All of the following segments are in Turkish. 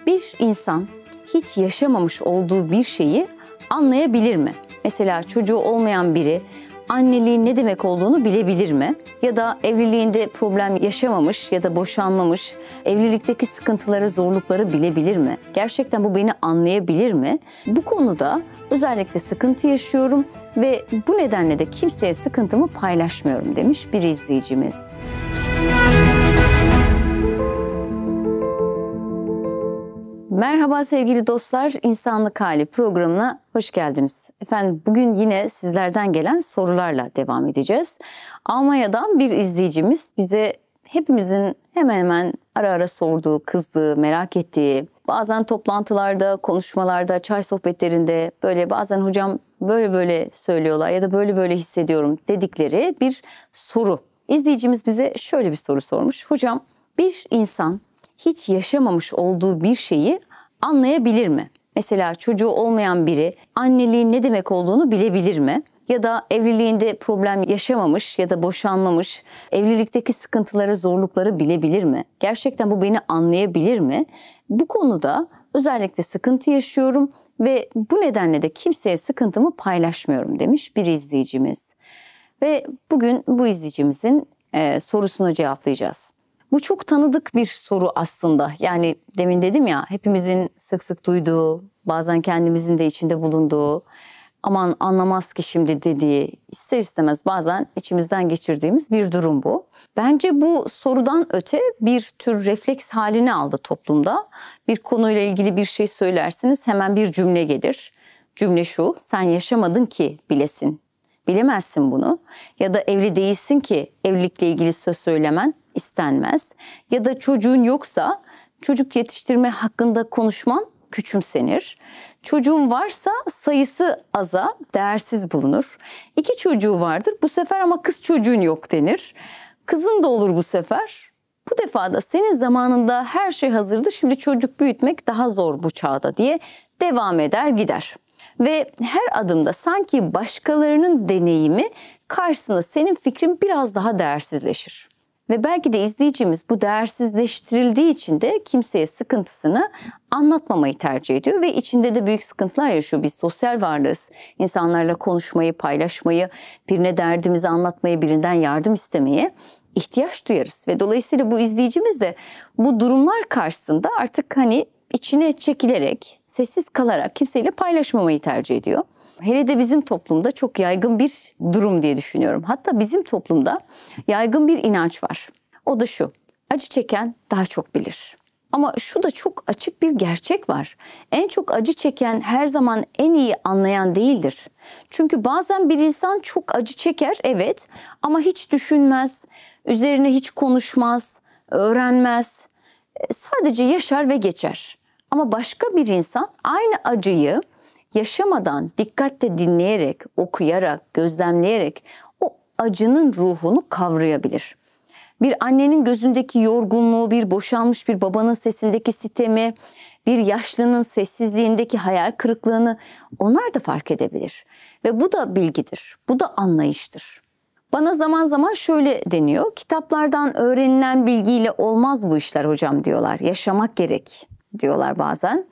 Bir insan hiç yaşamamış olduğu bir şeyi anlayabilir mi? Mesela çocuğu olmayan biri anneliğin ne demek olduğunu bilebilir mi? Ya da evliliğinde problem yaşamamış ya da boşanmamış, evlilikteki sıkıntıları, zorlukları bilebilir mi? Gerçekten bu beni anlayabilir mi? Bu konuda özellikle sıkıntı yaşıyorum ve bu nedenle de kimseye sıkıntımı paylaşmıyorum demiş bir izleyicimiz. Merhaba sevgili dostlar, İnsanlık Hali programına hoş geldiniz. Efendim bugün yine sizlerden gelen sorularla devam edeceğiz. Almanya'dan bir izleyicimiz bize hepimizin hemen hemen ara ara sorduğu, kızdığı, merak ettiği, bazen toplantılarda, konuşmalarda, çay sohbetlerinde böyle bazen hocam böyle söylüyorlar ya da böyle hissediyorum dedikleri bir soru. İzleyicimiz bize şöyle bir soru sormuş. Hocam bir insan hiç yaşamamış olduğu bir şeyi anlayabilir mi? Mesela çocuğu olmayan biri anneliğin ne demek olduğunu bilebilir mi? Ya da evliliğinde problem yaşamamış ya da boşanmamış, evlilikteki sıkıntıları, zorlukları bilebilir mi? Gerçekten bu beni anlayabilir mi? Bu konuda özellikle sıkıntı yaşıyorum ve bu nedenle de kimseye sıkıntımı paylaşmıyorum demiş bir izleyicimiz. Ve bugün bu izleyicimizin sorusunu cevaplayacağız. Bu çok tanıdık bir soru aslında. Yani demin dedim ya, hepimizin sık sık duyduğu, bazen kendimizin de içinde bulunduğu, aman anlamaz ki şimdi dediği, ister istemez bazen içimizden geçirdiğimiz bir durum bu. Bence bu sorudan öte bir tür refleks halini aldı toplumda. Bir konuyla ilgili bir şey söylersiniz, hemen bir cümle gelir. Cümle şu: sen yaşamadın ki bilesin. Bilemezsin bunu. Ya da evli değilsin ki evlilikle ilgili söz söylemen istenmez. Ya da çocuğun yoksa çocuk yetiştirme hakkında konuşman küçümsenir. Çocuğun varsa sayısı aza, değersiz bulunur. 2 çocuğu vardır bu sefer ama kız çocuğun yok denir. Kızın da olur bu sefer. Bu defa da senin zamanında her şey hazırdı, şimdi çocuk büyütmek daha zor bu çağda diye devam eder gider. Ve her adımda sanki başkalarının deneyimi karşısında senin fikrin biraz daha değersizleşir. Ve belki de izleyicimiz bu değersizleştirildiği için de kimseye sıkıntısını anlatmamayı tercih ediyor ve içinde de büyük sıkıntılar yaşıyor. Biz sosyal varlığız. İnsanlarla konuşmayı, paylaşmayı, birine derdimizi anlatmayı, birinden yardım istemeye ihtiyaç duyarız. Ve dolayısıyla bu izleyicimiz de bu durumlar karşısında artık içine çekilerek, sessiz kalarak kimseyle paylaşmamayı tercih ediyor. Hele de bizim toplumda çok yaygın bir durum diye düşünüyorum. Hatta bizim toplumda yaygın bir inanç var. O da şu: acı çeken daha çok bilir. Ama şu da çok açık bir gerçek var. En çok acı çeken her zaman en iyi anlayan değildir. Çünkü bazen bir insan çok acı çeker, evet, ama hiç düşünmez, üzerine hiç konuşmaz, öğrenmez, sadece yaşar ve geçer. Ama başka bir insan aynı acıyı yaşamadan, dikkatle dinleyerek, okuyarak, gözlemleyerek o acının ruhunu kavrayabilir. Bir annenin gözündeki yorgunluğu, bir boşanmış bir babanın sesindeki sitemi, bir yaşlının sessizliğindeki hayal kırıklığını onlar da fark edebilir. Ve bu da bilgidir, bu da anlayıştır. Bana zaman zaman şöyle deniyor: kitaplardan öğrenilen bilgiyle olmaz bu işler hocam diyorlar. Yaşamak gerek diyorlar bazen.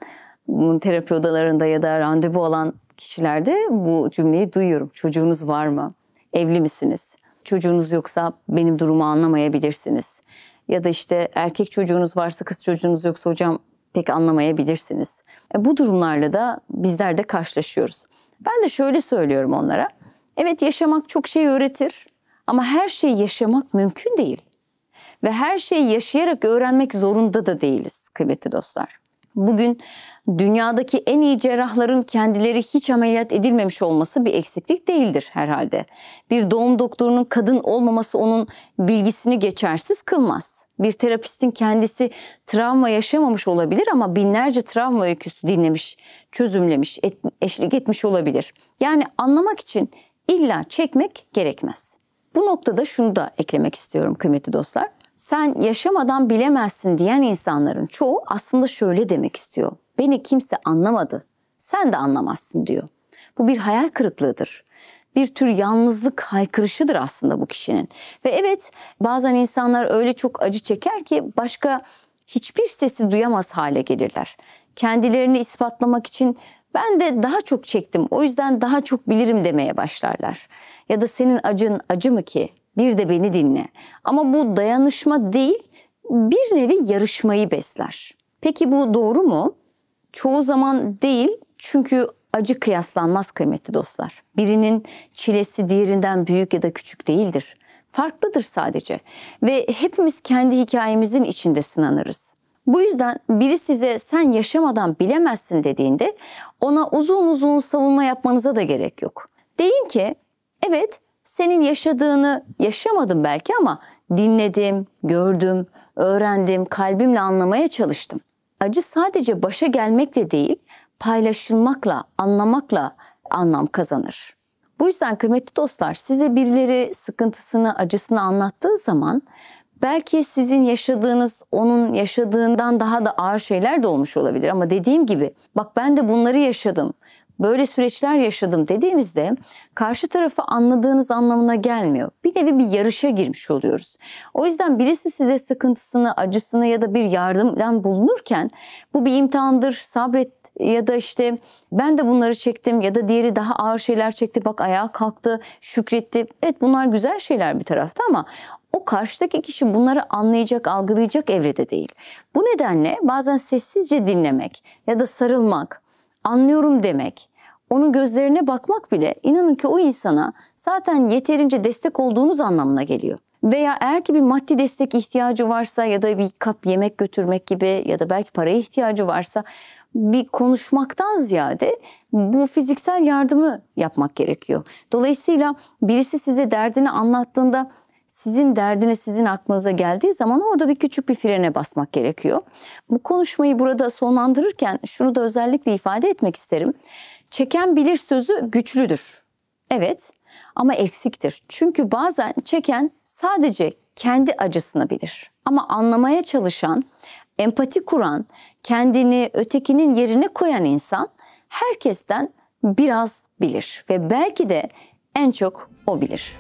Bunun terapi odalarında ya da randevu alan kişilerde bu cümleyi duyuyorum. Çocuğunuz var mı? Evli misiniz? Çocuğunuz yoksa benim durumu anlamayabilirsiniz. Ya da işte erkek çocuğunuz varsa, kız çocuğunuz yoksa hocam pek anlamayabilirsiniz. Bu durumlarla da bizler de karşılaşıyoruz. Ben de şöyle söylüyorum onlara: evet, yaşamak çok şey öğretir ama her şeyi yaşamak mümkün değil. Ve her şeyi yaşayarak öğrenmek zorunda da değiliz kıymetli dostlar. Bugün dünyadaki en iyi cerrahların kendileri hiç ameliyat edilmemiş olması bir eksiklik değildir herhalde. Bir doğum doktorunun kadın olmaması onun bilgisini geçersiz kılmaz. Bir terapistin kendisi travma yaşamamış olabilir ama binlerce travma öyküsü dinlemiş, çözümlemiş, eşlik etmiş olabilir. Yani anlamak için illa çekmek gerekmez. Bu noktada şunu da eklemek istiyorum kıymetli dostlar. Sen yaşamadan bilemezsin diyen insanların çoğu aslında şöyle demek istiyor: beni kimse anlamadı, sen de anlamazsın diyor. Bu bir hayal kırıklığıdır. Bir tür yalnızlık haykırışıdır aslında bu kişinin. Ve evet, bazen insanlar öyle çok acı çeker ki başka hiçbir sesi duyamaz hale gelirler. Kendilerini ispatlamak için ben de daha çok çektim, o yüzden daha çok bilirim demeye başlarlar. Ya da senin acın acı mı ki? Bir de beni dinle. Ama bu dayanışma değil, bir nevi yarışmayı besler. Peki bu doğru mu? Çoğu zaman değil, çünkü acı kıyaslanmaz kıymetli dostlar. Birinin çilesi diğerinden büyük ya da küçük değildir. Farklıdır sadece ve hepimiz kendi hikayemizin içinde sınanırız. Bu yüzden biri size sen yaşamadan bilemezsin dediğinde ona uzun uzun savunma yapmanıza da gerek yok. Deyin ki evet, senin yaşadığını yaşamadım belki ama dinledim, gördüm, öğrendim, kalbimle anlamaya çalıştım. Acı sadece başa gelmekle değil, paylaşılmakla, anlamakla anlam kazanır. Bu yüzden kıymetli dostlar, size birileri sıkıntısını, acısını anlattığı zaman belki sizin yaşadığınız onun yaşadığından daha da ağır şeyler de olmuş olabilir. Ama dediğim gibi bak ben de bunları yaşadım, böyle süreçler yaşadım dediğinizde karşı tarafı anladığınız anlamına gelmiyor. Bir nevi bir yarışa girmiş oluyoruz. O yüzden birisi size sıkıntısını, acısını ya da bir yardımdan bulunurken bu bir imtihandır, sabret ya da işte ben de bunları çektim ya da diğeri daha ağır şeyler çekti, bak ayağa kalktı, şükretti. Evet, bunlar güzel şeyler bir tarafta ama o karşıdaki kişi bunları anlayacak, algılayacak evrede değil. Bu nedenle bazen sessizce dinlemek ya da sarılmak, anlıyorum demek, onun gözlerine bakmak bile inanın ki o insana zaten yeterince destek olduğunuz anlamına geliyor. Veya eğer ki bir maddi destek ihtiyacı varsa ya da bir kap yemek götürmek gibi ya da belki paraya ihtiyacı varsa bir konuşmaktan ziyade bu fiziksel yardımı yapmak gerekiyor. Dolayısıyla birisi size derdini anlattığında sizin derdine sizin aklınıza geldiği zaman orada bir küçük bir frene basmak gerekiyor. Bu konuşmayı burada sonlandırırken şunu da özellikle ifade etmek isterim. Çeken bilir sözü güçlüdür. Evet, ama eksiktir. Çünkü bazen çeken sadece kendi acısını bilir. Ama anlamaya çalışan, empati kuran, kendini ötekinin yerine koyan insan herkesten biraz bilir ve belki de en çok o bilir.